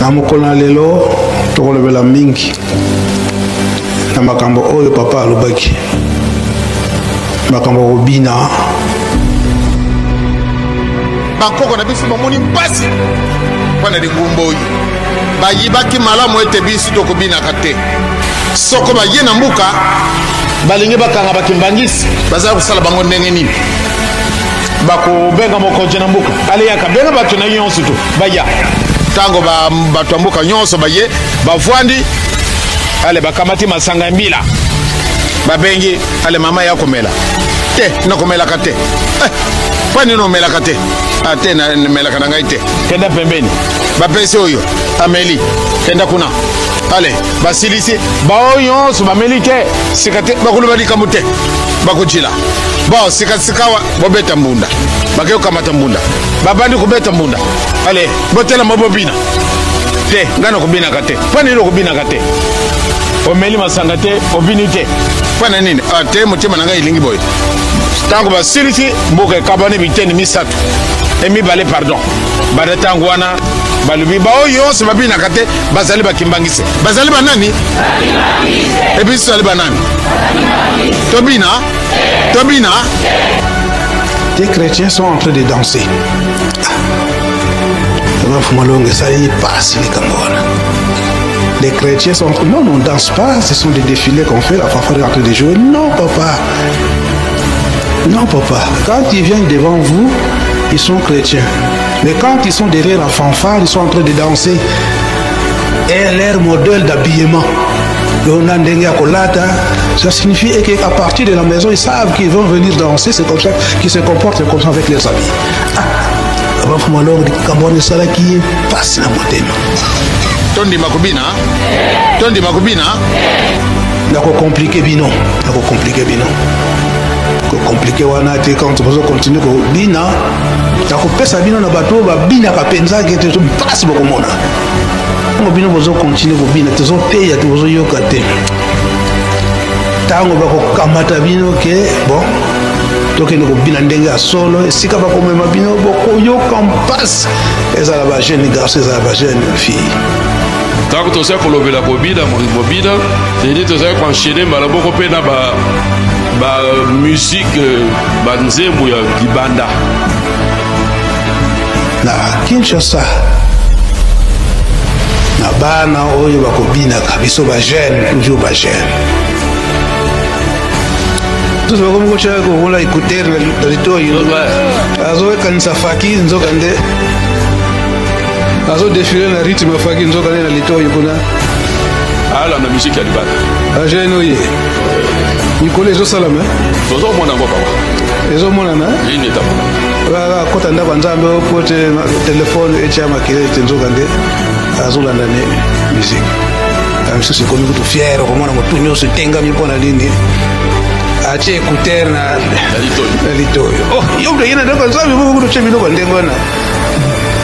na mokolo na lelo tokolobela mingi na makambo oyo papa alobaki, makambo kobina bankoko na biso bamoni mpasi mpona lingumba oyo bayibaki malamu ete biso tokobinaka te. Soko baye na mbuka balingi bakanga bakimbangisi bazala kosala bango ndenge nini, bakobenga mokonzi na mbuka ale yaka benga bato na nyonso to baya ntango bato ya mbuka nyonso baye bavwandi ale bakamati masanga mbila babengi ale mama ya komela te nakomelaka te pani nomelaka te ate namelaka na ngai te kenda pembeni bapesi oyo ameli kenda kuna ale basilisi bao nyonso bameli te sika te bakoloba likambo te bakojila bao sikasikawa bobeta mbunda bakeyokamata mbunda babandi kobeta mbunda ale botelama bobina te ngai nakobinaka te pani nokobinaka te omeli masanga te obini te pana nini te motema na ngai elingi boye ntango basilisi mboka ekabani biteni misato emibale pardon bada ntango wana balobi baoyo nyonso babinaka te bazali bakimbangise bazali banani ebiso tozali banani tobina des chrétiens sont en train de danser. Les chrétiens sont en train... Non, on ne danse pas, ce sont des défilés qu'on fait, la fanfare est en train de jouer. Non, papa. Non, papa. Quand ils viennent devant vous, ils sont chrétiens. Mais quand ils sont derrière la fanfare, ils sont en train de danser. Et leur modèle d'habillement, ça signifie qu'à partir de la maison, ils savent qu'ils vont venir danser. C'est comme ça qu'ils se comportent comme ça avec les amis. Tondi makubina nako compliqué bino ko compliqué wana te quand on va continuer ko bina nako pesa bino na bato ba bina ka penza ke te passe boko mona ngo bino bozo continuer ko bina te zo te ya te bozo yoka te tango ba ko kamata bino ke bon tokende ko bina ndenge ya solo esika ba ko mema bino boko yoka passe ezala ba jeune garçon ezala ba jeune fille. Tant que tu sais qu'on l'a bobida, c'est dit que tu sais qu'on enchaîne, mais la beaucoup de musique, banzembo ya kibanda. Na Kinshasa, na bana oyo bakobina kabiso ba jeune, toujours ba jeune. Tout ça comme quoi on l'a écouter le ritoyo. Azo kanisa faki nzokande. Azo défiler na rythme faki nzokande na litoyo kuna. Ala na musique ya libanda. Jeune oye. Nikole zo salama. Tozo mona ngoko ba. Ezo mona na? Ini tapo. Ba kota ndaba nzambe opote téléphone echama kile nzokande. Azo landa ne musique. Amso se komi kutu fier ko mona motunyo se tenga mi pona nini. Ache écouter na litoyo. Oh, yo de yena ndako nzambe bo kutu chemi ndoko ndengona.